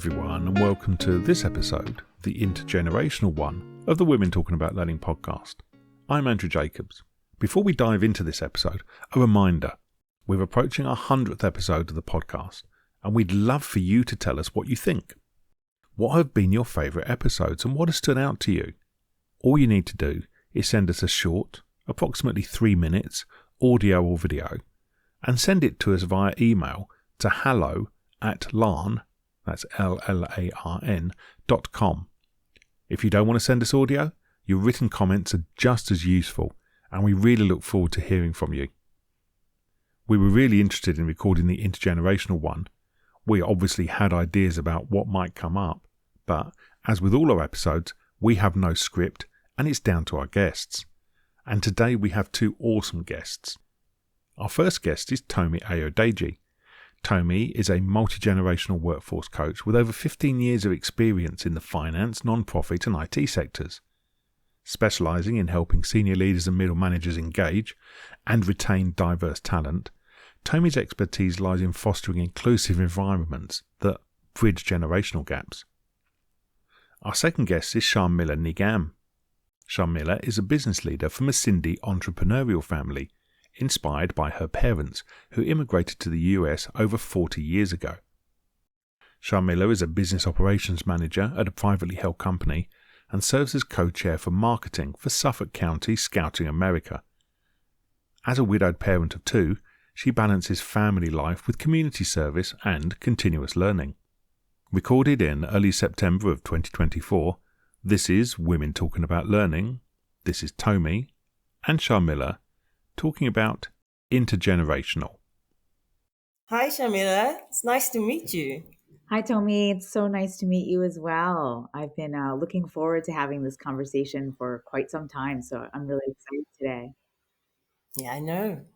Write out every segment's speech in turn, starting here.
everyone, and welcome to this episode, the Intergenerational One of the Women Talking About Learning podcast. I'm Andrew Jacobs. Before we dive into this episode, a reminder, we're approaching our 100th episode of the podcast, and we'd love for you to tell us what you think. What have been your favourite episodes and what has stood out to you? All you need to do is send us a short, approximately 3 minutes, audio or video, and send it to us via email to hello@larn, that's LLARN.com. If you don't want to send us audio, your written comments are just as useful, and we really look forward to hearing from you. We were really interested in recording the Intergenerational One. We obviously had ideas about what might come up, but as with all our episodes, we have no script and it's down to our guests. And today we have two awesome guests. Our first guest is Tomi Ayodeji. Tomi is a multi-generational workforce coach with over 15 years of experience in the finance, non-profit and IT sectors. Specialising in helping senior leaders and middle managers engage and retain diverse talent, Tomi's expertise lies in fostering inclusive environments that bridge generational gaps. Our second guest is Sharmila Nigam. Sharmila is a business leader from a Sindhi entrepreneurial family, inspired by her parents, who immigrated to the US over 40 years ago. Sharmila is a business operations manager at a privately held company and serves as co-chair for marketing for Suffolk County Scouting America. As a widowed parent of two, she balances family life with community service and continuous learning. Recorded in early September of 2024, this is Women Talking About Learning. This is Tomi and Sharmila talking about intergenerational. Hi, Sharmila. It's nice to meet you. Hi, Tomi. It's so nice to meet you as well. I've been looking forward to having this conversation for quite some time, so I'm really excited today. Yeah, I know.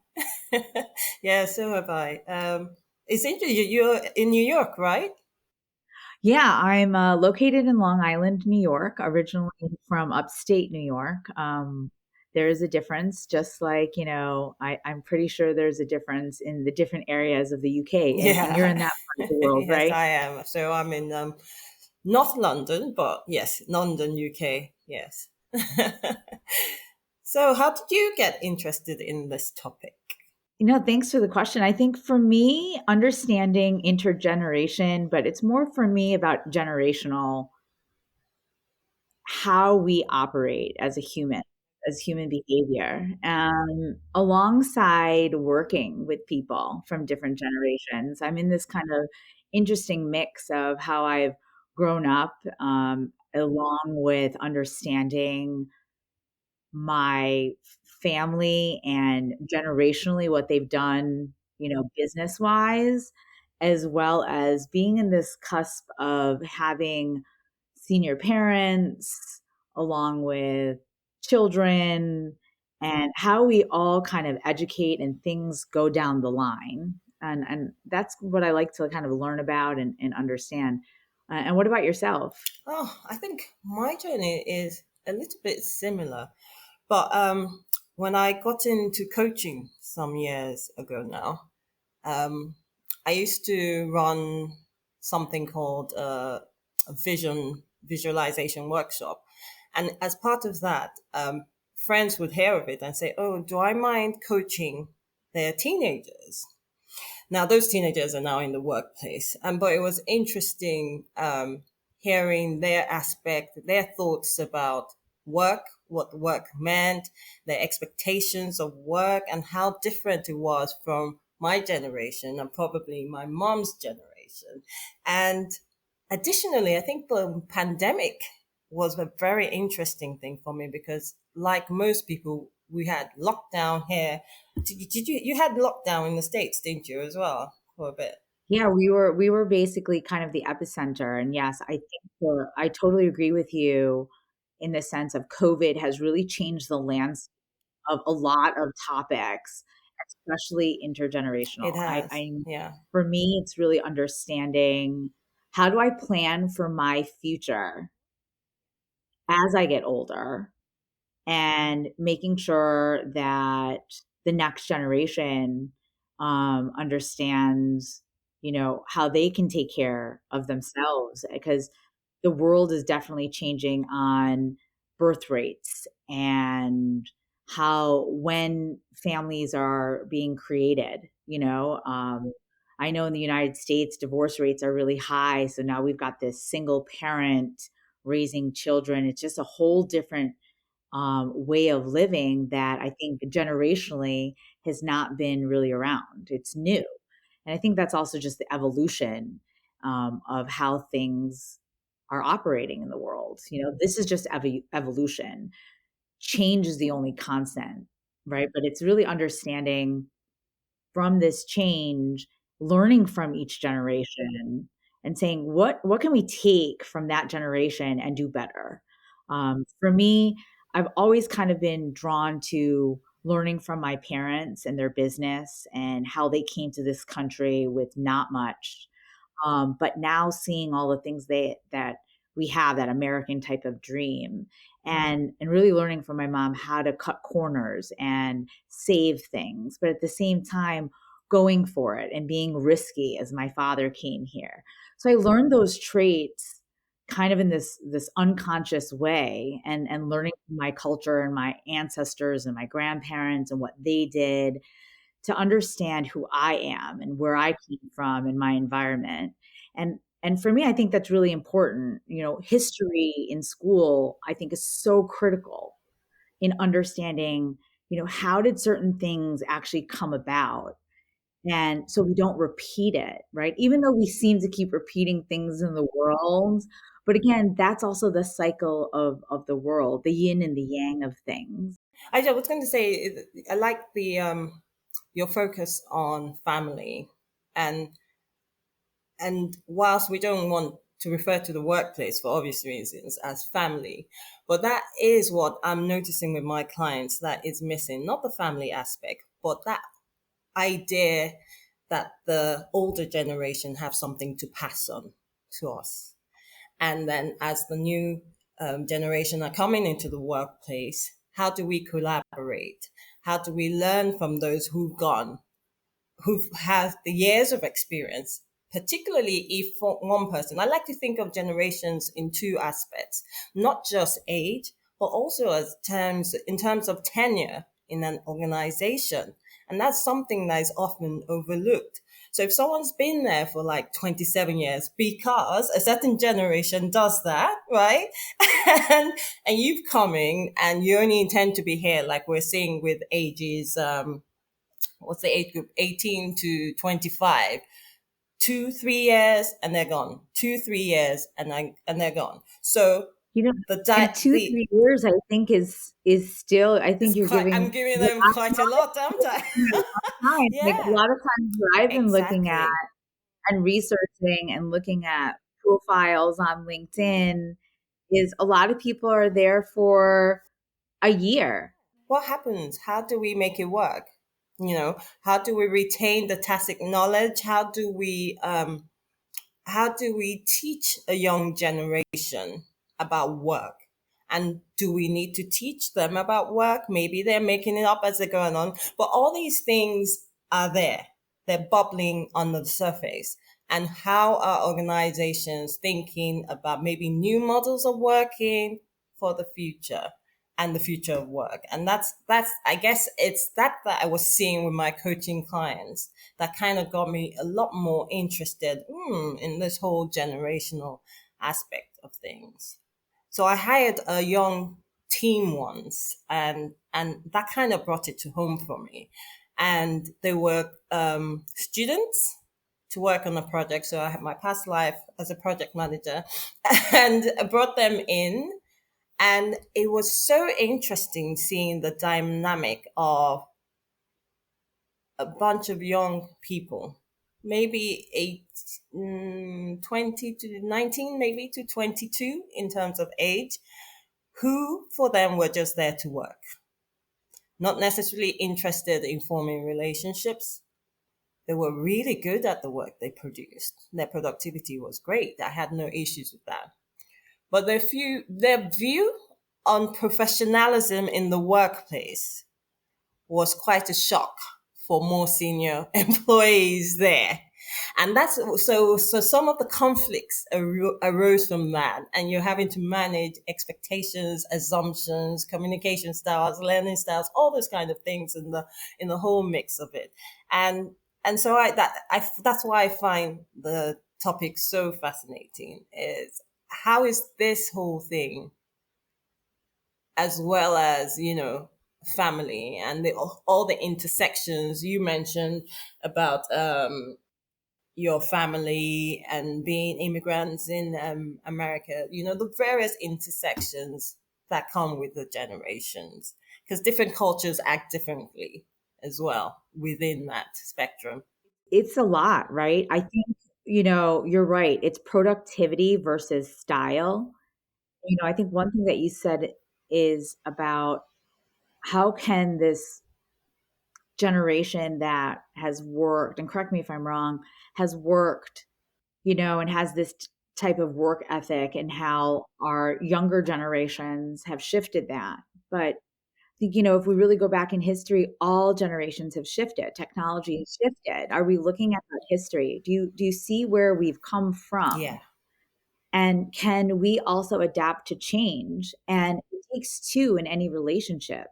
Yeah, so have I. It's interesting. You're in New York, right? Yeah, I'm located in Long Island, New York, originally from upstate New York. There is a difference, just like, I'm pretty sure there's a difference in the different areas of the UK. And you're in that part of the world, Yes, right? I am. So I'm in North London, but yes, London, UK. Yes. So how did you get interested in this topic? Thanks for the question. I think for me, understanding intergeneration, but it's more for me about generational, how we operate as human behavior, alongside working with people from different generations. I'm in this kind of interesting mix of how I've grown up, along with understanding my family and generationally what they've done, business wise, as well as being in this cusp of having senior parents along with children and how we all kind of educate and things go down the line. And that's what I like to kind of learn about and understand. And what about yourself? Oh, I think my journey is a little bit similar. But when I got into coaching some years ago now, I used to run something called a visualization workshop. And as part of that, friends would hear of it and say, oh, do I mind coaching their teenagers? Now, those teenagers are now in the workplace. But it was interesting hearing their aspect, their thoughts about work, what work meant, their expectations of work, and how different it was from my generation and probably my mom's generation. And additionally, I think the pandemic was a very interesting thing for me because, like most people, we had lockdown here. Did you had lockdown in the States, didn't you, as well, for a bit? Yeah, we were basically kind of the epicenter. And yes, I think I totally agree with you in the sense of COVID has really changed the landscape of a lot of topics, especially intergenerational. It has, yeah. For me, it's really understanding, how do I plan for my future as I get older, and making sure that the next generation understands, how they can take care of themselves, because the world is definitely changing on birth rates and how when families are being created. I know in the United States, divorce rates are really high. So now we've got this single parent raising children. It's just a whole different way of living that I think generationally has not been really around. It's new. And I think that's also just the evolution of how things are operating in the world. This is just evolution. Change is the only constant, right? But it's really understanding from this change, learning from each generation and saying, what can we take from that generation and do better? For me, I've always kind of been drawn to learning from my parents and their business and how they came to this country with not much. But now seeing all the things that we have, that American type of dream, and really learning from my mom how to cut corners and save things, but at the same time going for it and being risky as my father came here. So I learned those traits kind of in this unconscious way, and learning from my culture and my ancestors and my grandparents and what they did to understand who I am and where I came from and my environment. And for me, I think that's really important. History in school, I think, is so critical in understanding, how did certain things actually come about? And so we don't repeat it, right? Even though we seem to keep repeating things in the world. But again, that's also the cycle of the world, the yin and the yang of things. I was going to say, I like the your focus on family, and whilst we don't want to refer to the workplace for obvious reasons as family, but that is what I'm noticing with my clients that is missing. Not the family aspect, but that idea that the older generation have something to pass on to us. And then as the new generation are coming into the workplace, how do we collaborate? How do we learn from those who've gone, who've had the years of experience, particularly if for one person? I like to think of generations in two aspects, not just age, but also in terms of tenure in an organization. And that's something that is often overlooked. So if someone's been there for like 27 years, because a certain generation does that, right? and you've come in and you only intend to be here, like we're seeing with ages, what's the age group? 18 to 25. 2-3 years and they're gone. 2-3 years and they're gone. So in 2-3 years, I think is still. I think you're I'm giving them quite a lot, aren't I? Time. Yeah. Like a lot of times, what I've been looking at and researching and looking at profiles on LinkedIn is a lot of people are there for a year. What happens? How do we make it work? How do we retain the tacit knowledge? How do we teach a young generation about work? And do we need to teach them about work? Maybe they're making it up as they're going on, but all these things are there. They're bubbling under the surface. And how are organizations thinking about maybe new models of working for the future and the future of work? And that's, I guess it's that I was seeing with my coaching clients that kind of got me a lot more interested in this whole generational aspect of things. So I hired a young team once, and that kind of brought it to home for me. And they were students to work on a project. So I had my past life as a project manager, and I brought them in. And it was so interesting seeing the dynamic of a bunch of young people, maybe 20 to 19, maybe to 22 in terms of age, who for them were just there to work, not necessarily interested in forming relationships. They were really good at the work they produced. Their productivity was great. I had no issues with that. But their view on professionalism in the workplace was quite a shock for more senior employees there. And that's so some of the conflicts arose from that, and you're having to manage expectations, assumptions, communication styles, learning styles, all those kind of things in the whole mix of it. And so that's why I find the topic so fascinating, is how is this whole thing, as well as, family and all the intersections you mentioned about your family and being immigrants in America, the various intersections that come with the generations, because different cultures act differently as well within that spectrum. It's a lot, right? I think, you're right. It's productivity versus style. I think one thing that you said is about how can this generation that has worked, and correct me if I'm wrong, has worked, and has this type of work ethic, and how our younger generations have shifted that. But I think, if we really go back in history, all generations have shifted. Technology has shifted. Are we looking at that history? Do you see where we've come Yeah. from? And can we also adapt to change? And it takes two in any relationship.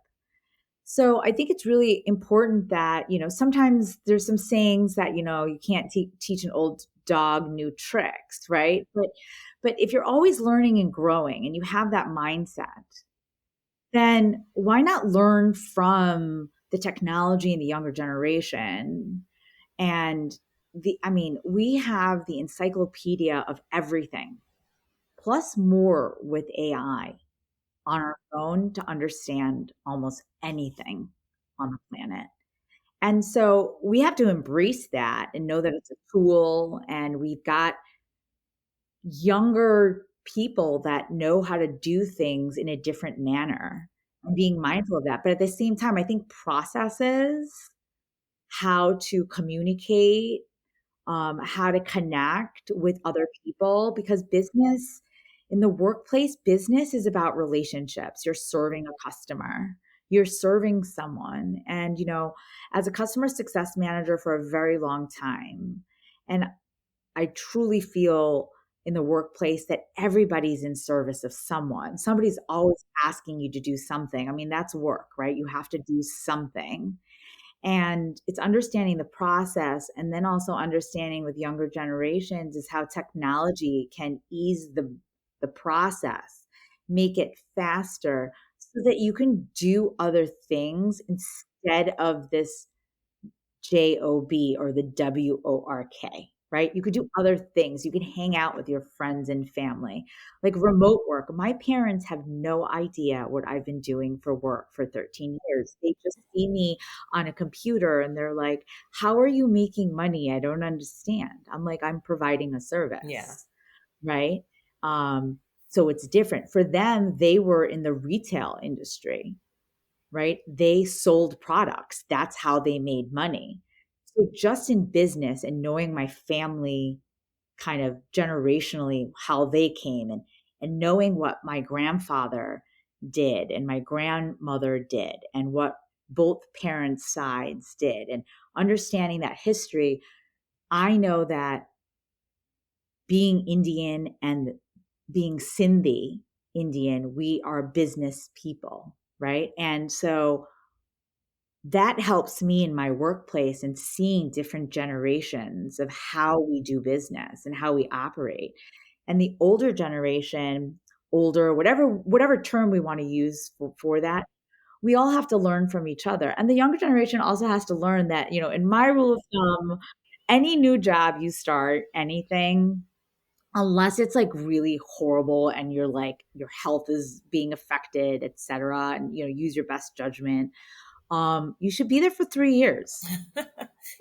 So I think it's really important that, sometimes there's some sayings that, you can't teach an old dog new tricks, right? But if you're always learning and growing and you have that mindset, then why not learn from the technology and the younger generation? And we have the encyclopedia of everything, plus more with AI on our phone to understand almost anything on the planet. And so we have to embrace that and know that it's a tool, and we've got younger people that know how to do things in a different manner, and being mindful of that. But at the same time, I think processes, how to communicate, how to connect with other people, because business in the workplace, business is about relationships. You're serving a customer, you're serving someone. And, as a customer success manager for a very long time, and I truly feel in the workplace that everybody's in service of someone. Somebody's always asking you to do something. I mean, that's work, right? You have to do something. And it's understanding the process, and then also understanding with younger generations is how technology can ease the process, make it faster so that you can do other things instead of this JOB or the WORK, right? You could do other things. You can hang out with your friends and family. Like remote work. My parents have no idea what I've been doing for work for 13 years. They just see me on a computer and they're like, "How are you making money? I don't understand." I'm like, "I'm providing a Yeah. service." Right? So it's different. For them, they were in the retail industry, right? They sold products. That's how they made money. So just in business and knowing my family kind of generationally how they came, and knowing what my grandfather did and my grandmother did and what both parents' sides did, and understanding that history, I know that being Indian and being Sindhi Indian, we are business people, right? And so that helps me in my workplace and seeing different generations of how we do business and how we operate. And the older generation, older, whatever term we want to use for that, we all have to learn from each other. And the younger generation also has to learn that, in my rule of thumb, any new job you start, anything, unless it's like really horrible and you're like your health is being affected, et cetera, and use your best judgment, you should be there for 3 years.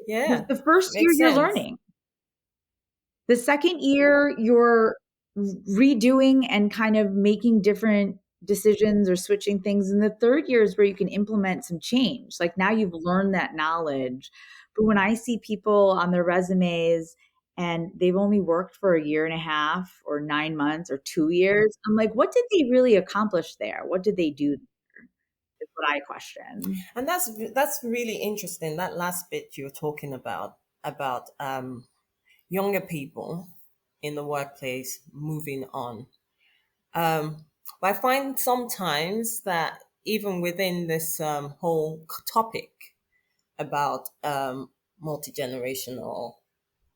Yeah. The first year Makes you're sense. learning. The second year you're redoing and kind of making different decisions or switching things. And the third year is where you can implement some change. Like now you've learned that knowledge. But when I see people on their resumes and they've only worked for a year and a half or 9 months or 2 years, I'm like, what did they really accomplish there? What did they do? Is what I question. And that's really interesting. That last bit you were talking about younger people in the workplace moving on. But I find sometimes that even within this whole topic about multi-generational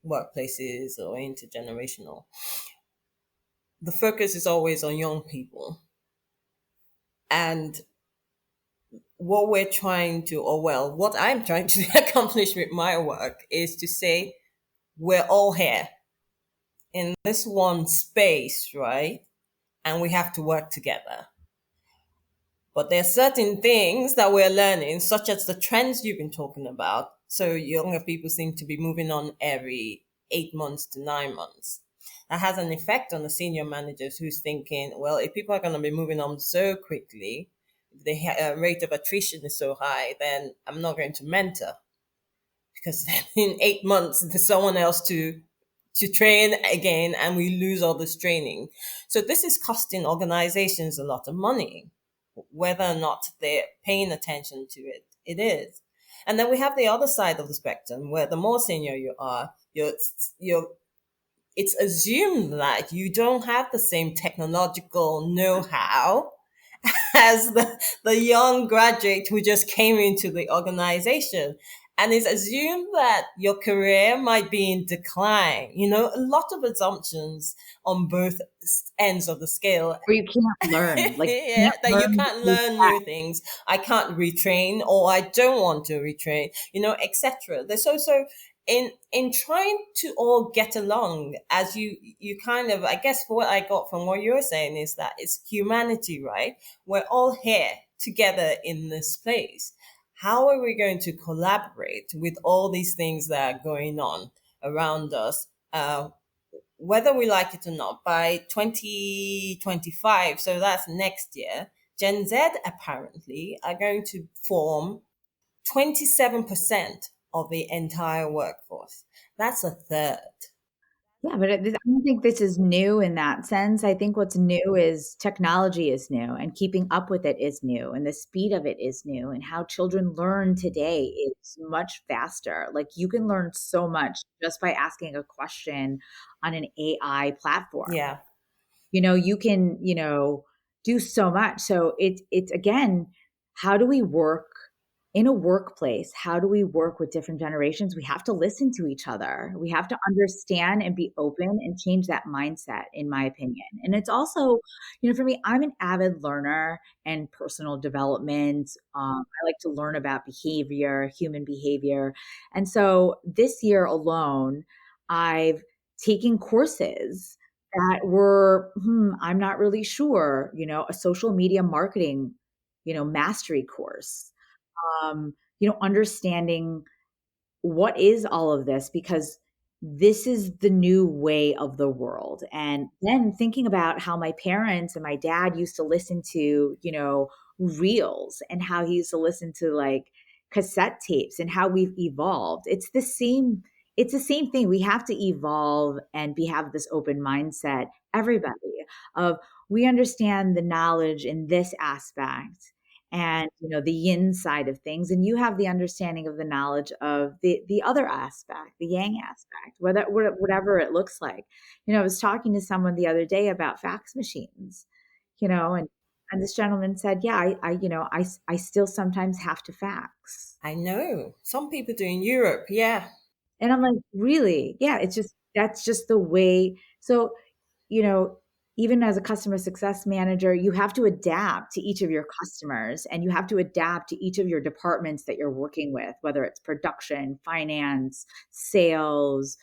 workplaces or intergenerational, the focus is always on young people. And what we're trying to, or well, what I'm trying to accomplish with my work is to say, we're all here in this one space, right? And we have to work together. But there are certain things that we're learning, such as the trends you've been talking about. So younger people seem to be moving on every 8 months to 9 months. That has an effect on the senior managers who's thinking, well, if people are going to be moving on so quickly, if the rate of attrition is so high, then I'm not going to mentor, because then in 8 months there's someone else to train again, and we lose all this training. So this is costing organizations a lot of money, whether or not they're paying attention to it. It is. And then we have the other side of the spectrum, where the more senior you are, you're it's assumed that you don't have the same technological know-how as the young graduate who just came into the organization. And it's assumed that your career might be in decline. You know, a lot of assumptions on both ends of the scale. Or you can't learn, like you Yeah, can't that you learn can't new learn tech. new things. I can't retrain, or I don't want to retrain, etc. There's also in trying to all get along, as you kind of, I guess what I got from what you're saying is that it's humanity, right? We're all here together in this place. How are we going to collaborate with all these things that are going on around us? Whether we like it or not, by 2025, so that's next year, Gen Z apparently are going to form 27% of the entire workforce. That's a third. Yeah, but I don't think this is new in that sense. I think what's new is technology is new and keeping up with it is new and the speed of it is new and how children learn today is much faster. Like you can learn so much just by asking a question on an AI platform. Yeah, You can, do so much. So it's again, how do we work in a workplace? How do we work with different generations? We have to listen to each other. We have to understand and be open and change that mindset, in my opinion. And it's also, for me, I'm an avid learner and personal development. I like to learn about behavior, human behavior. And so this year alone, I've taken courses that were, I'm not really sure, a social media marketing, mastery course, understanding what is all of this because this is the new way of the world. And then thinking about how my parents and my dad used to listen to, reels and how he used to listen to like cassette tapes and how we've evolved. It's the same thing. We have to evolve and have this open mindset, everybody, of we understand the knowledge in this aspect and the yin side of things, and you have the understanding of the knowledge of the other aspect, the yang aspect, whatever it looks like. I was talking to someone the other day about fax machines, and this gentleman said, yeah, I still sometimes have to fax. I know. Some people do in Europe. Yeah. And I'm like, really? Yeah, that's just the way. So, you know, even as a customer success manager, you have to adapt to each of your customers and you have to adapt to each of your departments that you're working with, whether it's production, finance, sales,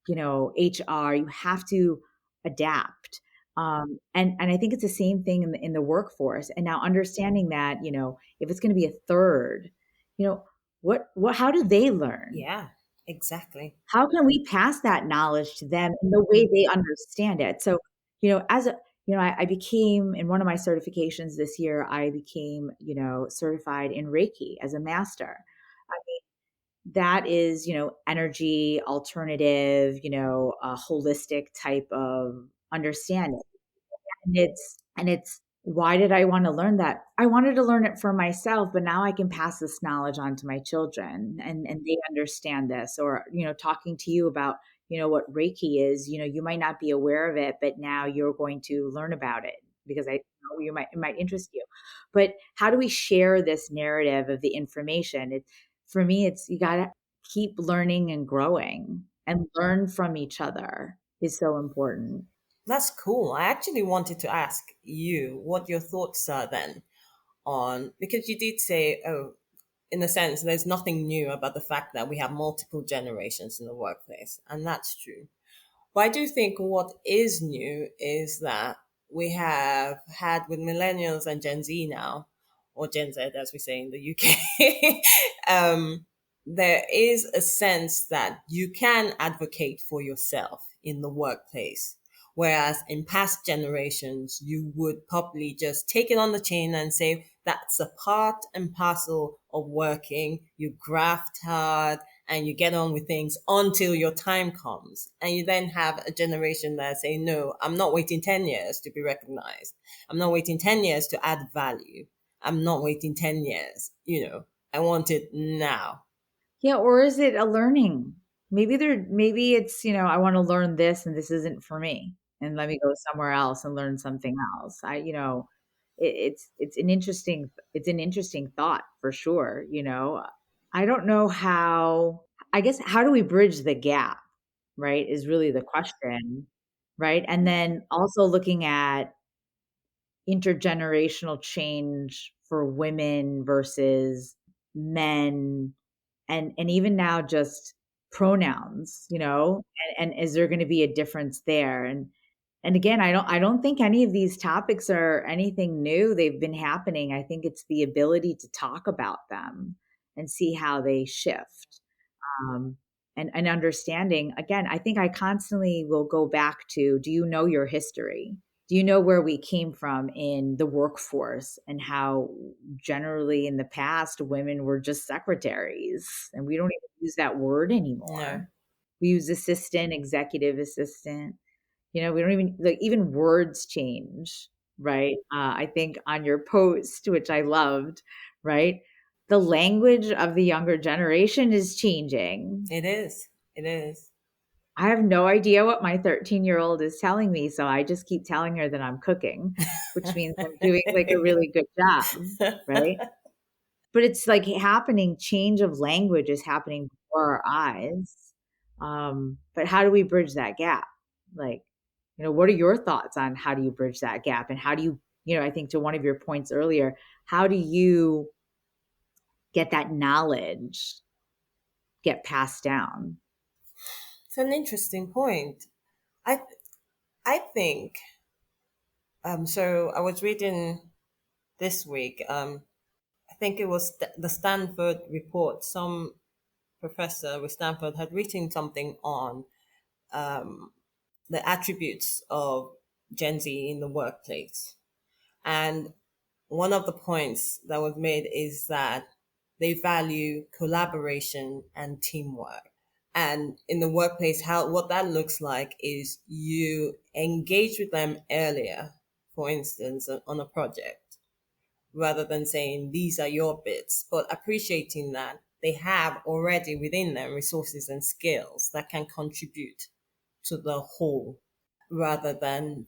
HR. You have to adapt. And I think it's the same thing in the workforce. And now understanding that, if it's going to be a third, you know, what how do they learn? Yeah, exactly. How can we pass that knowledge to them in the way they understand it? So, as a I became in one of my certifications this year, I became, certified in Reiki as a master. I mean, that is, energy, alternative, a holistic type of understanding. And it's why did I want to learn that? I wanted to learn it for myself, but now I can pass this knowledge on to my children and they understand this. Or, talking to you about, what Reiki is, you might not be aware of it, but now you're going to learn about it because it might interest you. But how do we share this narrative of the information? For me, it's you got to keep learning and growing and learn from each other is so important. That's cool. I actually wanted to ask you what your thoughts are then on, because you did say, oh, in a sense, there's nothing new about the fact that we have multiple generations in the workplace. And that's true. But I do think what is new is that we have had with millennials and Gen Z now, or Gen Z as we say in the UK, there is a sense that you can advocate for yourself in the workplace. Whereas in past generations, you would probably just take it on the chin and say, that's a part and parcel of working. You graft hard and you get on with things until your time comes. And you then have a generation that say, no, I'm not waiting 10 years to be recognized. I'm not waiting 10 years to add value. I'm not waiting 10 years. I want it now. Yeah, or is it a learning? Maybe it's, I want to learn this and this isn't for me. And let me go somewhere else and learn something else. It's an interesting thought for sure. I don't know I guess how do we bridge the gap, right? Is really the question, right? And then also looking at intergenerational change for women versus men and even now just pronouns, and is there going to be a difference there? And again, I don't think any of these topics are anything new. They've been happening. I think it's the ability to talk about them and see how they shift. um, and understanding, again, I think I constantly will go back to, do you know your history? Do you know where we came from in the workforce and how generally in the past women were just secretaries, and we don't even use that word No. anymore. We use assistant, executive assistant. We don't even, like, even words change, right? I think on your post, which I loved, right? The language of the younger generation is changing. It is. It is. I have no idea what my 13-year-old is telling me, so I just keep telling her that I'm cooking, which means I'm doing like a really good job, right? But it's like happening, change of language is happening before our eyes. But how do we bridge that gap? Like, what are your thoughts on how do you bridge that gap? And how do you, I think to one of your points earlier, how do you get that knowledge get passed down? It's an interesting point. I I think so I was reading this week, I think it was the Stanford report. Some professor with Stanford had written something on the attributes of Gen Z in the workplace. And one of the points that was made is that they value collaboration and teamwork. And in the workplace, how what that looks like is you engage with them earlier, for instance, on a project, rather than saying these are your bits, but appreciating that they have already within them resources and skills that can contribute to the whole, rather than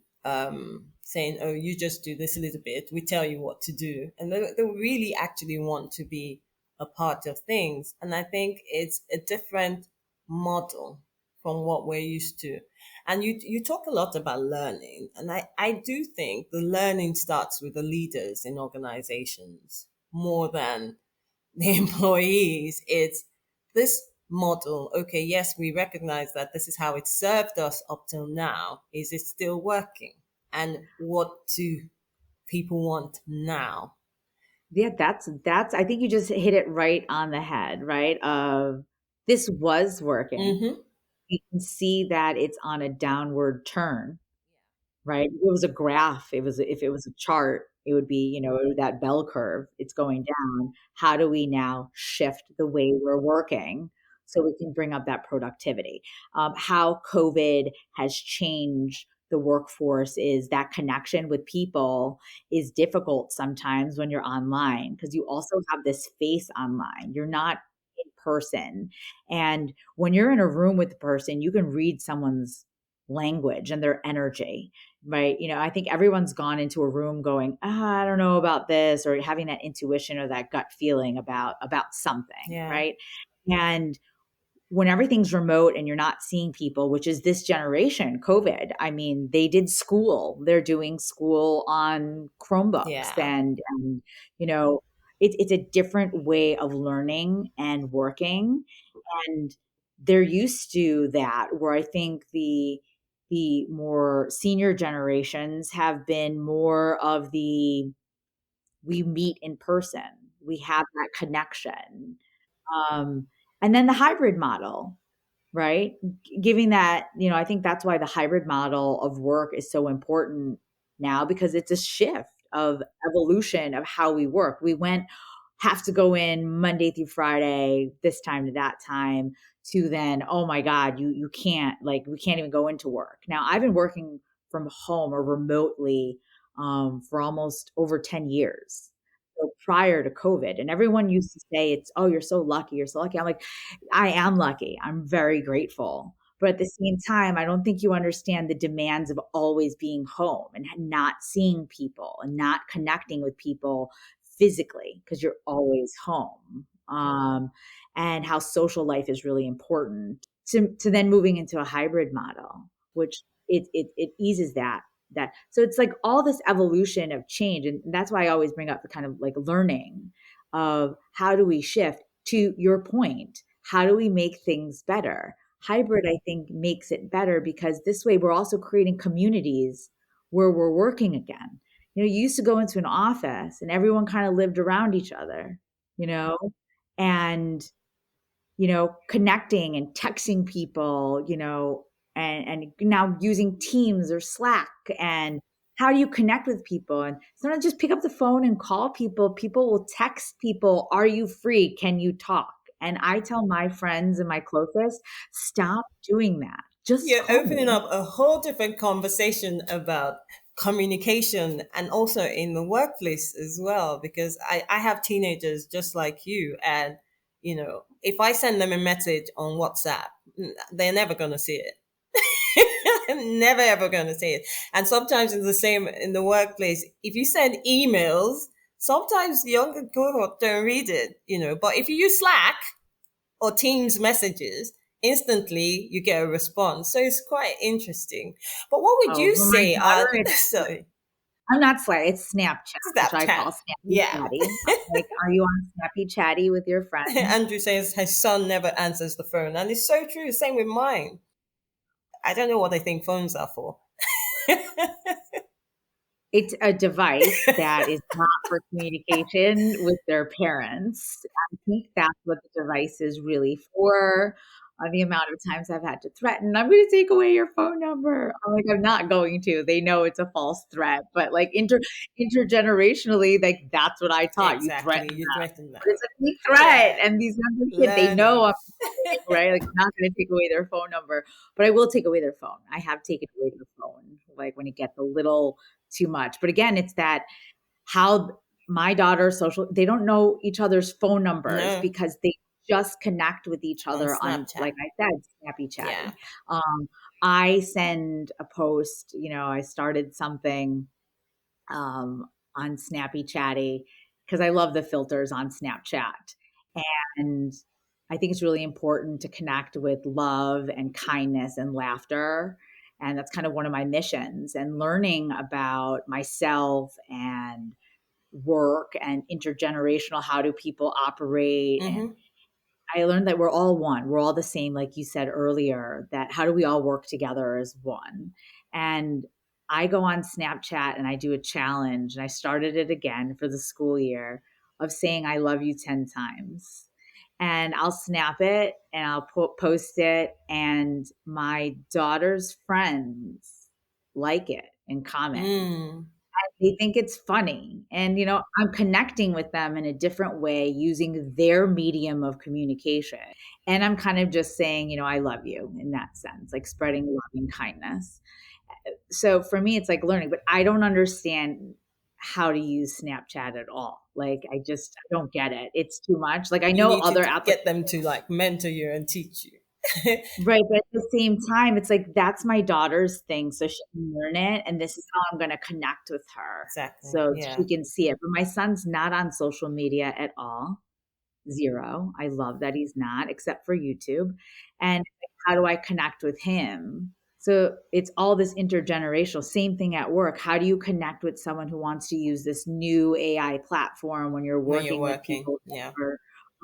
saying, oh, you just do this a little bit, we tell you what to do. And they really actually want to be a part of things. And I think it's a different model from what we're used to. And you talk a lot about learning. And I do think the learning starts with the leaders in organizations more than the employees. It's this model. Okay, yes, we recognize that this is how it served us up till now. Is it still working? And what do people want now? Yeah, that's I think you just hit it right on the head, right? Of this was working. Mm-hmm. You can see that it's on a downward turn, right? If it was a graph, if it was a chart, it would be, that bell curve, it's going down. How do we now shift the way we're working so we can bring up that productivity? How COVID has changed the workforce is that connection with people is difficult sometimes when you're online because you also have this face online. You're not in person. And when you're in a room with the person, you can read someone's language and their energy, right? I think everyone's gone into a room going, I don't know about this, or having that intuition or that gut feeling about something, Yeah. right? And when everything's remote and you're not seeing people, which is this generation, COVID, I mean, they're doing school on Chromebooks, Yeah. and it's a different way of learning and working. And they're used to that, where I think the more senior generations have been more of the, we meet in person, we have that connection. um, and then the hybrid model, right? Giving that, I think that's why the hybrid model of work is so important now, because it's a shift of evolution of how we work. We have to go in Monday through Friday, this time to that time, to then, oh my God, you can't, like, we can't even go into work. Now, I've been working from home or remotely for almost over 10 years. So prior to COVID, and everyone used to say, it's, oh, you're so lucky. You're so lucky. I'm like, I am lucky. I'm very grateful. But at the same time, I don't think you understand the demands of always being home and not seeing people and not connecting with people physically, because you're always home. And how social life is really important to then moving into a hybrid model, which it eases that. So it's like all this evolution of change. And that's why I always bring up the kind of like learning of how do we shift. To your point, how do we make things better? Hybrid, I think, makes it better, because this way we're also creating communities where we're working again. You used to go into an office and everyone kind of lived around each other, you know, and connecting and texting people, and now using Teams or Slack. And how do you connect with people? And sometimes just pick up the phone and call people. People will text people, are you free? Can you talk? And I tell my friends and my closest, stop doing that. Just You're call opening me. up a whole different conversation about communication, and also in the workplace as well, because I have teenagers just like you. And, if I send them a message on WhatsApp, they're never going to see it. Never ever going to see it. And sometimes in the same, in the workplace, if you send emails, sometimes the younger cohort don't read it, but if you use Slack or Teams messages, instantly you get a response. So it's quite interesting. But what would Oh, you for my say daughter, are sorry, I'm not Slack, it's Snapchat, which I Snapchat? call Snappy Yeah. Chatty. I'm like, are you on Snappy Chatty with your friends? Andrew says his son never answers the phone, and it's so true. Same with mine. I don't know what they think phones are for. It's a device that is not for communication with their parents. I think that's what the device is really for. The amount of times I've had to threaten, I'm going to take away your phone number. I'm like, I'm not going to. They know it's a false threat, but like intergenerationally, like that's what I taught. You Exactly, threaten you them, threaten but them. it's a big threat. Yeah, And these younger kids, they know learning. I'm kidding, right? Like, I'm not going to take away their phone number, but I will take away their phone. I have taken away their phone, like when it gets a little too much. But again, it's that how my daughter's social, they don't know each other's phone numbers No, because they just connect with each on other on, Snapchat. like I said, Snappy Yeah. Chatty. I send a post, I started something um, on Snappy Chatty because I love the filters on Snapchat. And I think it's really important to connect with love and kindness and laughter. And that's kind of one of my missions, and learning about myself and work and intergenerational, how do people operate. And Mm-hmm. I learned that we're all one. We're all the same, like you said earlier, that how do we all work together as one? And I go on Snapchat and I do a challenge, and I started it again for the school year, of saying I love you 10 times. And I'll snap it and I'll post it, and my daughter's friends like it and comment. Mm. They think it's funny. And, I'm connecting with them in a different way using their medium of communication. And I'm kind of just saying, I love you in that sense, like spreading love and kindness. So for me, it's like learning, but I don't understand how to use Snapchat at all. Like, I don't get it. It's too much. Like, I You know need to other get applications. them to like mentor you and teach you. Right, but at the same time, it's like that's my daughter's thing, so she can learn it, and this is how I'm gonna connect with her, Exactly. so Yeah. she can see it. But my son's not on social media at all. 0. I love that he's not, except for YouTube. And how do I connect with him? So it's all this intergenerational, same thing at work. How do you connect with someone who wants to use this new AI platform when you're When you're working with working. people Yeah.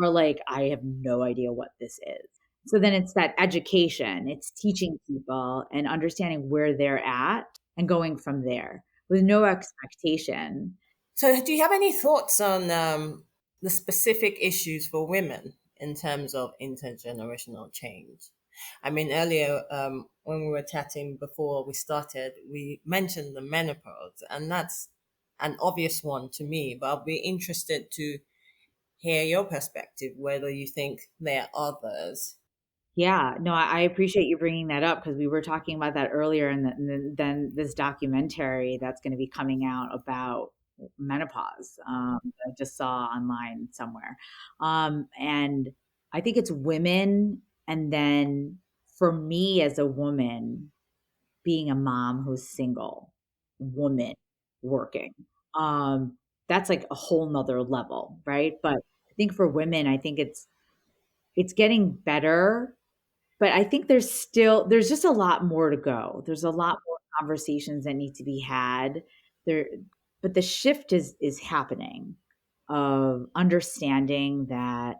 or like, I have no idea what this is. So then it's that education, it's teaching people and understanding where they're at and going from there with no expectation. So, do you have any thoughts on the specific issues for women in terms of intergenerational change? I mean, earlier when we were chatting before we started, we mentioned the menopause, and that's an obvious one to me. But I'll be interested to hear your perspective, whether you think there are others. Yeah, no, I appreciate you bringing that up because we were talking about that earlier, and then this documentary that's going to be coming out about menopause that I just saw online somewhere, and I think it's women, and then for me as a woman, being a mom who's single, woman working, um, that's like a whole nother level, right? But I think for women, I think it's getting better, but I think there's just a lot more to go. There's a lot more conversations that need to be had there, but the shift is happening of understanding that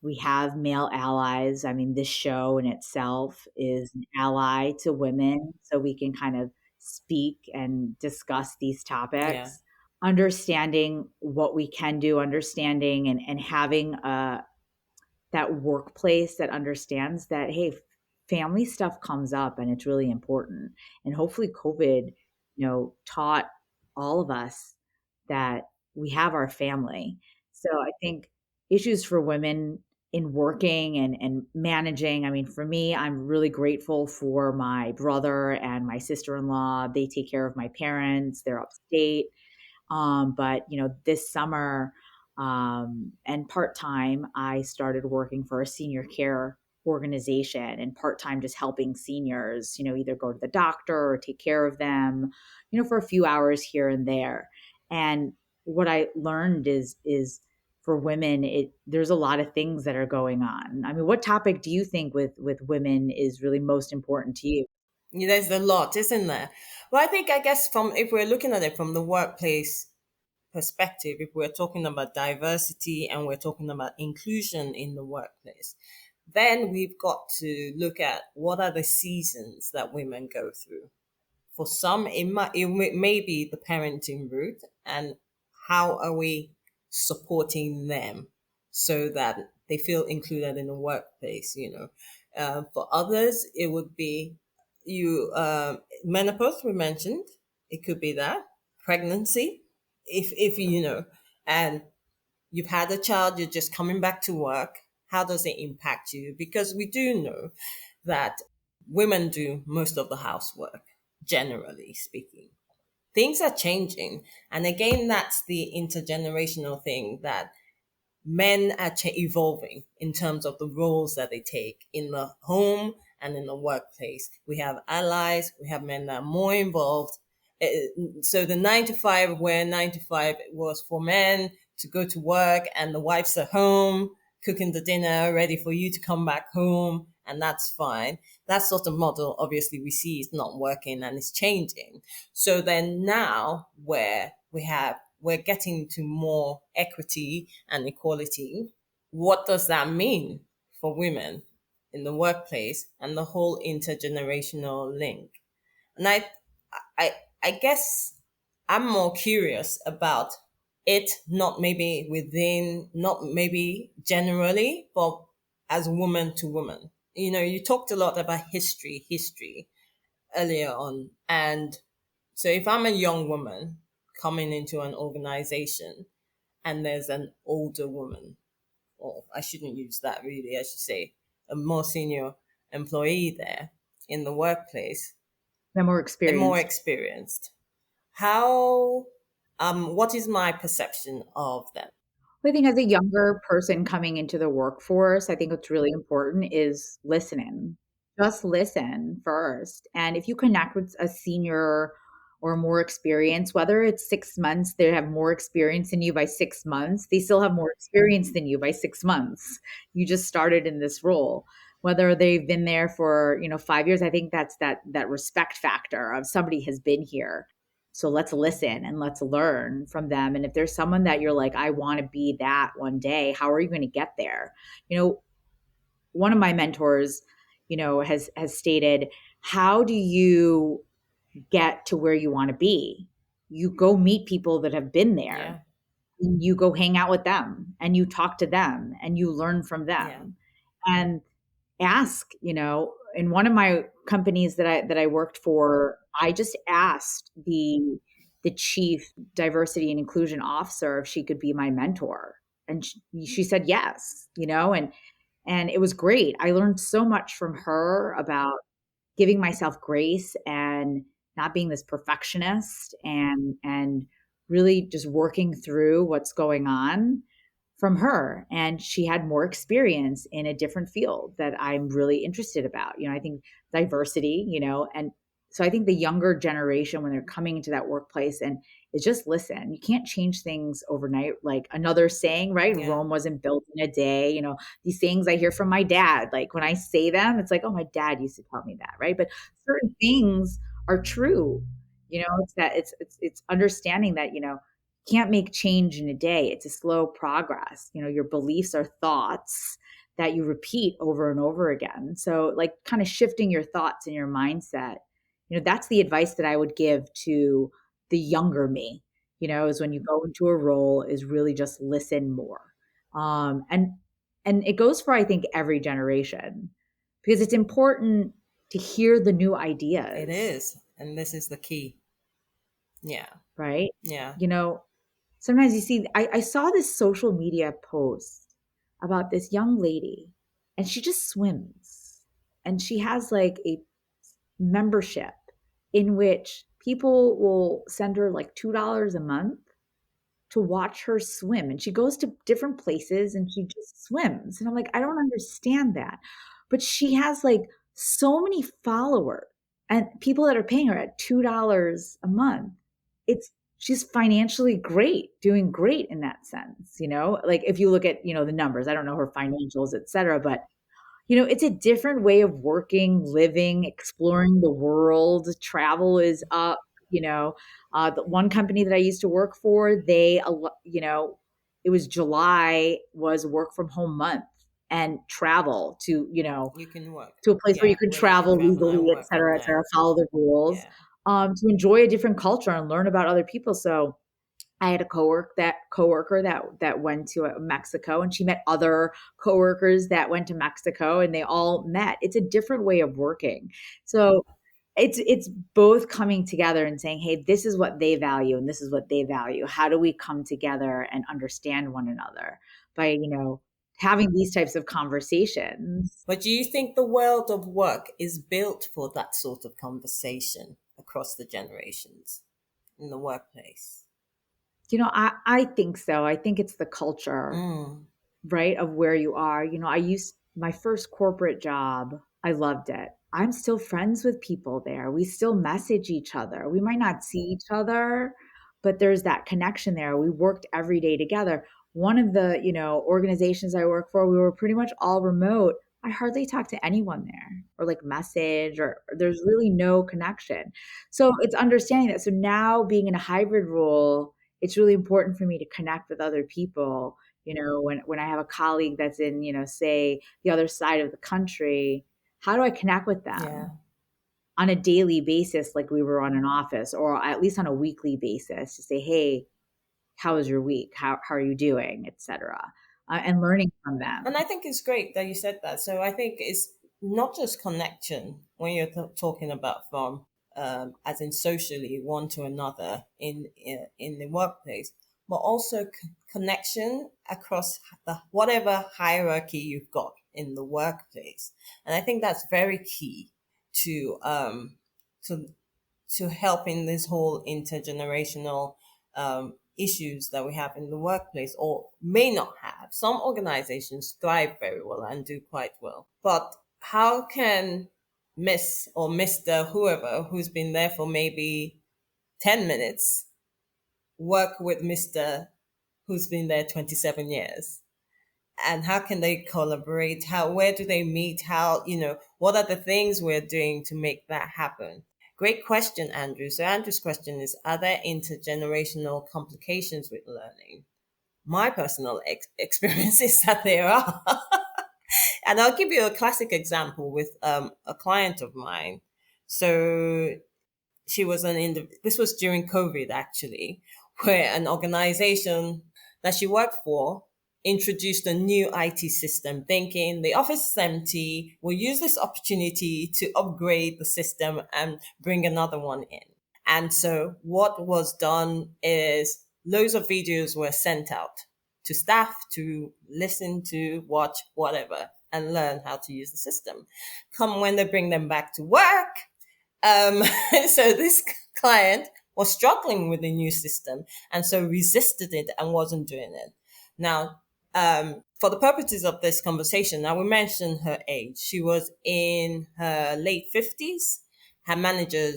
we have male allies. I mean, this show in itself is an ally to women, so we can kind of speak and discuss these Yeah. topics, understanding what we can do, understanding and having a that workplace that understands that, hey, family stuff comes up and it's really important. And hopefully COVID, taught all of us that we have our family. So I think issues for women in working and managing. I mean, for me, I'm really grateful for my brother and my sister-in-law. They take care of my parents. They're upstate. But this summer and part time, I started working for a senior care organization and part time just helping seniors, either go to the doctor or take care of them, for a few hours here and there. And what I learned is for women, there's a lot of things that are going on. I mean, what topic do you think with women is really most important to you? Yeah, there's a lot, isn't there? Well, I guess from if we're looking at it from the workplace perspective, if we're talking about diversity and we're talking about inclusion in the workplace, then we've got to look at what are the seasons that women go through. For some, it may be the parenting route, and how are we supporting them so that they feel included in the workplace? For others, it would be menopause. We mentioned it could be that pregnancy, if and you've had a child, you're just coming back to work. How does it impact you? Because we do know that women do most of the housework, generally speaking. Things are changing. And again, that's the intergenerational thing that men are evolving in terms of the roles that they take in the home and in the workplace. We have allies, we have men that are more involved. So the 9 to 5, where 9 to 5 was for men to go to work and the wives are home cooking the dinner ready for you to come back home, and that's fine. That sort of model obviously we see is not working and it's changing. So then now where we're getting to more equity and equality, what does that mean for women in the workplace and the whole intergenerational link? And I I guess I'm more curious about it, not maybe within, not maybe generally, but as woman to woman. You talked a lot about history earlier on. And so if I'm a young woman coming into an organization and there's an older woman, or I shouldn't use that really, I should say a more senior employee there in the workplace, They're more they're more experienced. experienced. How What is my perception of them? I think as a younger person coming into the workforce, I think what's really important is listening. Just listen first. And if you connect with a senior or more experience, whether it's 6 months, they have more experience than you by 6 months, they still have more experience than you by 6 months. You just started in this role. Whether they've been there for, 5 years, I think that's that respect factor of somebody has been here, so let's listen and let's learn from them. And if there's someone that you're like, I want to be that one day, how are you going to get there? You know, one of my mentors, has stated, how do you get to where you want to be? You go meet people that have been Yeah. there. And you go hang out with them and you talk to them and you learn from Yeah. them. And ask, in one of my companies that I worked for, I just asked the chief diversity and inclusion officer if she could be my mentor. And she said yes, and it was great. I learned so much from her about giving myself grace and not being this perfectionist, and really just working through what's going on from her. And she had more experience in a different field that I'm really interested about. I think diversity, and so I think the younger generation, when they're coming into that workplace, and is just listen. You can't change things overnight. Like another saying, right? Yeah. Rome wasn't built in a day. These things I hear from my dad. Like when I say them, it's like, oh, my dad used to tell me that, right? But certain things are true. It's that it's understanding that, can't make change in a day. It's a slow progress. Your beliefs are thoughts that you repeat over and over again. So like kind of shifting your thoughts and your mindset, that's the advice that I would give to the younger me, is when you go into a role is really just listen more. And it goes for, I think, every generation, because it's important to hear the new ideas. It is. And this is the key. Yeah. Right. Yeah. Sometimes you see, I saw this social media post about this young lady, and she just swims, and she has like a membership in which people will send her like $2 a month to watch her swim. And she goes to different places and she just swims. And I'm like, I don't understand that. But she has like so many followers and people that are paying her at $2 a month. She's financially great, doing great in that sense, like if you look at, the numbers, I don't know her financials, et cetera, but it's a different way of working, living, exploring the world. Travel is up. The one company that I used to work for, it was July was work from home month, and travel to, You can work. to a place where you Yeah. can Where you can travel travel and legally, work et cetera, online. follow the rules, Yeah. to enjoy a different culture and learn about other people. So I had a coworker that went to Mexico, and she met other coworkers that went to Mexico, and they all met. It's a different way of working. So it's both coming together and saying, hey, this is what they value and this is what they value. How do we come together and understand one another by, having these types of conversations? But do you think the world of work is built for that sort of conversation across the generations in the workplace? I think so. I think it's the culture, Mm. right, of where you are. I used my first corporate job. I loved it. I'm still friends with people there. We still message each other. We might not see each other, but there's that connection there. We worked every day together. One of the, organizations I work for, we were pretty much all remote. I hardly talk to anyone there or like message, or there's really no connection. So it's understanding that. So now being in a hybrid role, it's really important for me to connect with other people. When I have a colleague that's in, say the other side of the country, how do I connect with Yeah. them on a daily basis, like we were on an office, or at least on a weekly basis, to say, hey, how was your week? How are you doing, et cetera, and learning from them. And I think it's great that you said that. So I think it's not just connection when you're talking about from, as in socially, one to another in the workplace, but also connection across the whatever hierarchy you've got in the workplace. And I think that's very key to to to help in this whole intergenerational issues that we have in the workplace or may not have. Some organizations thrive very well and do quite well. But how can Miss or Mr. whoever who's been there for maybe 10 minutes work with Mr. who's been there 27 years? And how can they collaborate? Where do they meet? What are the things we're doing to make that happen? Great question, Andrew. So Andrew's question is, are there intergenerational complications with learning? My personal experience is that there are. And I'll give you a classic example with a client of mine. So she was this was during COVID actually, where an organization that she worked for introduced a new IT system, thinking the office is empty, we'll use this opportunity to upgrade the system and bring another one in. And so what was done is loads of videos were sent out to staff to listen to, watch, whatever, and learn how to use the system. Come when they bring them back to work, so this client was struggling with the new system and so resisted it and wasn't doing it. Now, for the purposes of this conversation, I will mention her age. She was in her late 50s. Her manager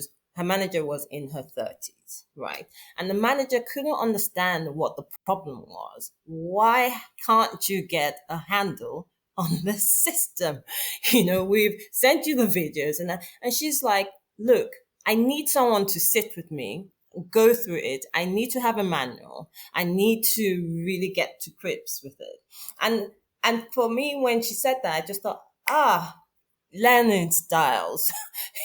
was in her 30s, right? And the manager couldn't understand what the problem was. Why can't you get a handle on the system? We've sent you the videos and she's like, look, I need someone to sit with me, go through it. I need to have a manual. I need to really get to grips with it. And for me, when she said that, I just thought, learning styles,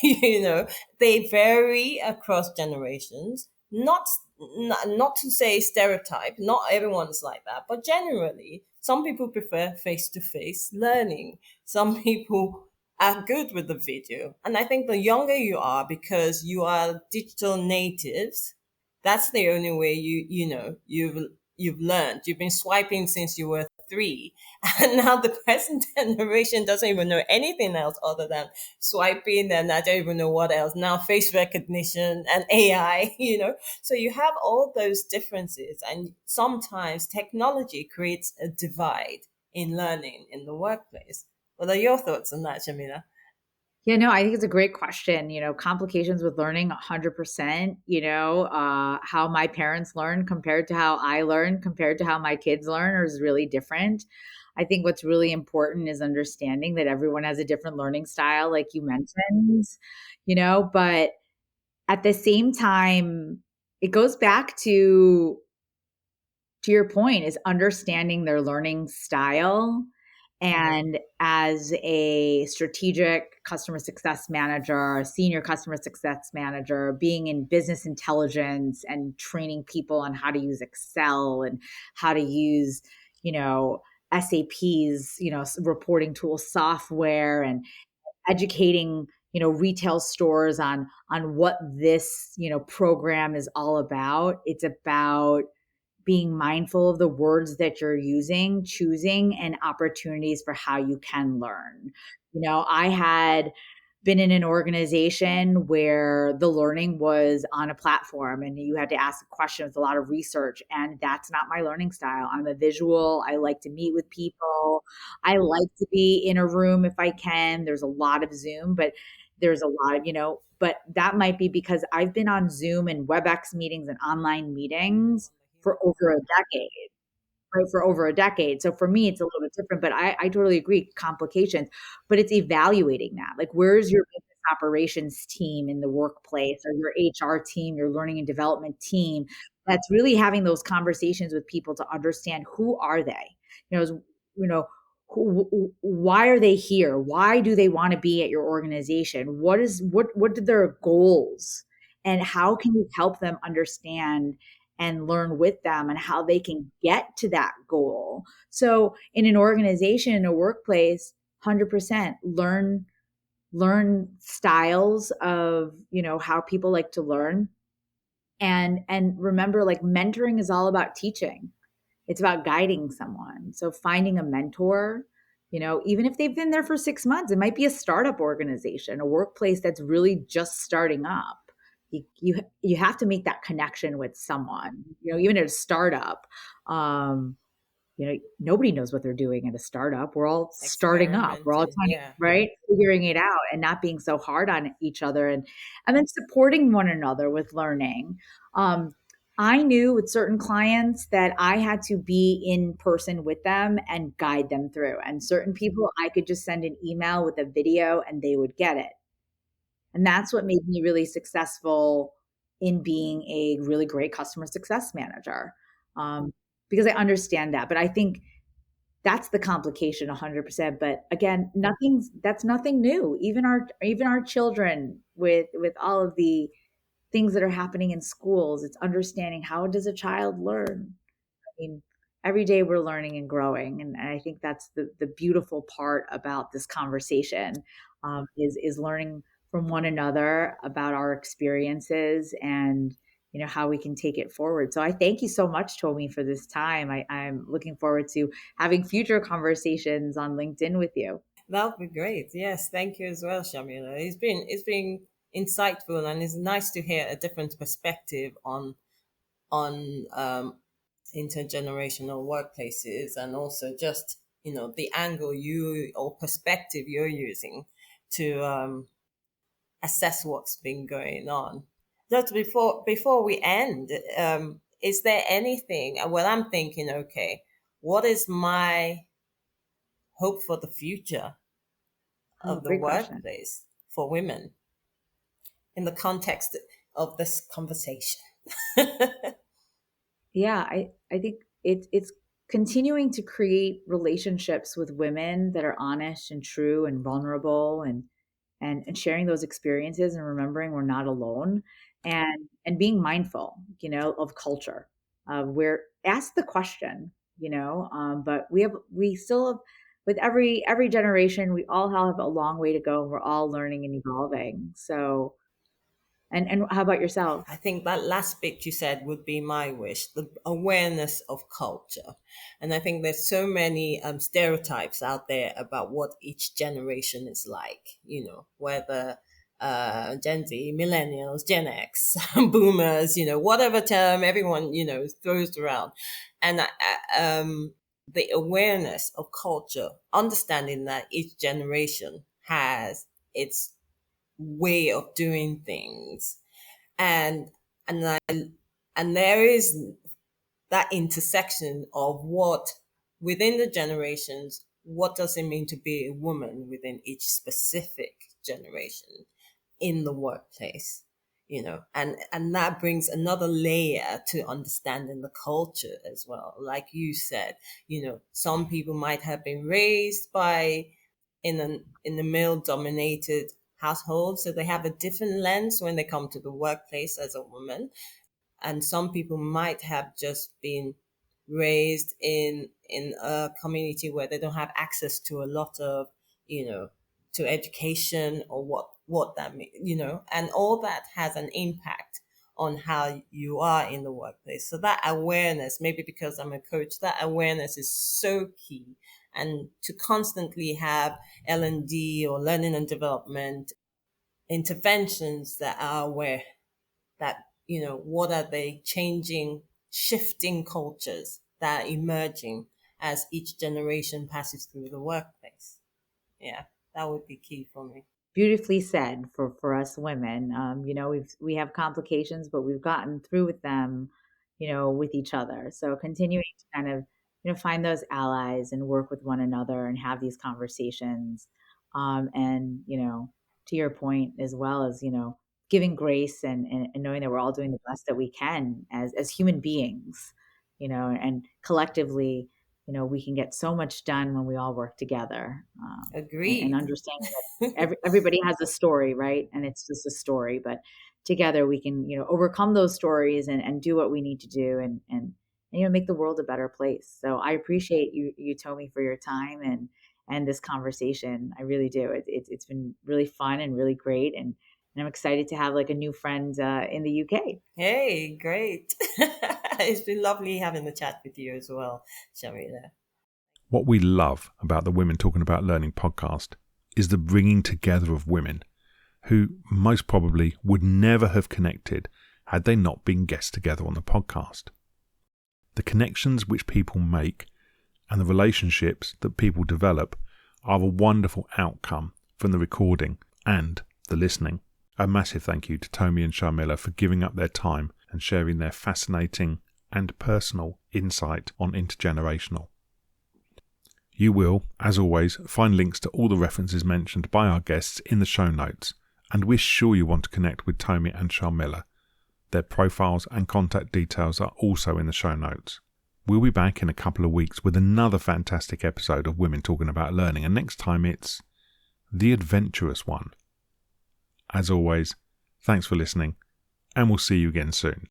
they vary across generations. Not to say stereotype, not everyone's like that, but generally, some people prefer face-to-face learning. Some people are good with the video. And I think the younger you are, because you are digital natives, that's the only way you've learned. You've been swiping since you were 3. And now the present generation doesn't even know anything else other than swiping, and I don't even know what else. Now face recognition and AI, So you have all those differences, and sometimes technology creates a divide in learning in the workplace. What are your thoughts on that, Jamila? Yeah, no, I think it's a great question. Complications with learning, 100%. How my parents learn compared to how I learn, compared to how my kids learn is really different. I think what's really important is understanding that everyone has a different learning style, like you mentioned, but at the same time, it goes back to your point, is understanding their learning style. And as a strategic customer success manager, a senior customer success manager, being in business intelligence and training people on how to use Excel and how to use, SAP's, reporting tool software, and educating, retail stores on what this, program is all about. It's about being mindful of the words that you're using, choosing, and opportunities for how you can learn. I had been in an organization where the learning was on a platform and you had to ask a question with a lot of research. And that's not my learning style. I'm a visual. I like to meet with people. I like to be in a room if I can. There's a lot of Zoom, but there's a lot of, but that might be because I've been on Zoom and WebEx meetings and online meetings for over a decade, right? For over a decade. So for me, it's a little bit different, but I totally agree, complications, but it's evaluating that. Like, where's your business operations team in the workplace, or your HR team, your learning and development team, that's really having those conversations with people to understand, who are they? Why are they here? Why do they want to be at your organization? What are their goals? And how can you help them understand and learn with them and how they can get to that goal? So in an organization, in a workplace, 100% learn styles of, how people like to learn. And remember, like, mentoring is all about teaching. It's about guiding someone. So finding a mentor, even if they've been there for 6 months, it might be a startup organization, a workplace that's really just starting up. you have to make that connection with someone, even at a startup. Nobody knows what they're doing at a startup. We're all starting up. We're all Experimenting, trying, yeah. right? Figuring it out and not being so hard on each other, and then supporting one another with learning. I knew with certain clients that I had to be in person with them and guide them through. And certain people, I could just send an email with a video and they would get it. And that's what made me really successful in being a really great customer success manager, because I understand that. But I think that's the complication 100%. But again, that's nothing new. Even our children with all of the things that are happening in schools, it's understanding, how does a child learn? I mean, every day we're learning and growing. And I think that's the beautiful part about this conversation, is learning from one another about our experiences and how we can take it forward. So I thank you so much, Tomi, for this time. I'm looking forward to having future conversations on LinkedIn with you. That would be great. Yes, thank you as well, Shamila. It's been insightful, and it's nice to hear a different perspective on intergenerational workplaces, and also just the angle you or perspective you're using to assess what's been going on. Just before we end, is there anything? Well, I'm thinking, okay, what is my hope for the future of the Great question. workplace for women in the context of this conversation? Yeah, I think it's continuing to create relationships with women that are honest and true and vulnerable, and sharing those experiences and remembering we're not alone, and being mindful, of culture. Where ask the question, but we still have, with every generation, we all have a long way to go, and we're all learning and evolving. So, and how about yourself? I think that last bit you said would be my wish, the awareness of culture. And I think there's so many stereotypes out there about what each generation is like, whether Gen Z, millennials, Gen X, boomers, whatever term everyone, throws around. And the awareness of culture, understanding that each generation has its way of doing things, and and I, and there is that intersection of what within the generations, what does it mean to be a woman within each specific generation in the workplace, and that brings another layer to understanding the culture as well. Like you said, some people might have been raised in a male dominated household, so they have a different lens when they come to the workplace as a woman. And some people might have just been raised in a community where they don't have access to a lot of, to education, or what that means, and all that has an impact on how you are in the workplace. So that awareness, maybe because I'm a coach, that awareness is so key. And to constantly have L&D, or learning and development interventions, that are aware that, what are they changing, shifting cultures that are emerging as each generation passes through the workplace. Yeah, that would be key for me. Beautifully said for us women. We have complications, but we've gotten through with them, with each other. So continuing to kind of, find those allies and work with one another and have these conversations. And, to your point, as well as, giving grace, and knowing that we're all doing the best that we can as human beings, and collectively, we can get so much done when we all work together, and Agreed. understanding that everybody has a story, right? And it's just a story, but together we can, overcome those stories, and do what we need to do, and make the world a better place. So I appreciate you, Tomi, for your time and this conversation. I really do. It's been really fun and really great, and I'm excited to have like a new friend in the UK. Hey, great. It's been lovely having the chat with you as well, Shamila. What we love about the Women Talking About Learning podcast is the bringing together of women who most probably would never have connected had they not been guests together on the podcast. The connections which people make and the relationships that people develop are a wonderful outcome from the recording and the listening. A massive thank you to Tomi and Sharmila for giving up their time and sharing their fascinating and personal insight on intergenerational. You will, as always, find links to all the references mentioned by our guests in the show notes, and we're sure you want to connect with Tomi and Sharmila. Their profiles and contact details are also in the show notes. We'll be back in a couple of weeks with another fantastic episode of Women Talking About Learning, and next time it's The Adventurous One. As always, thanks for listening, and we'll see you again soon.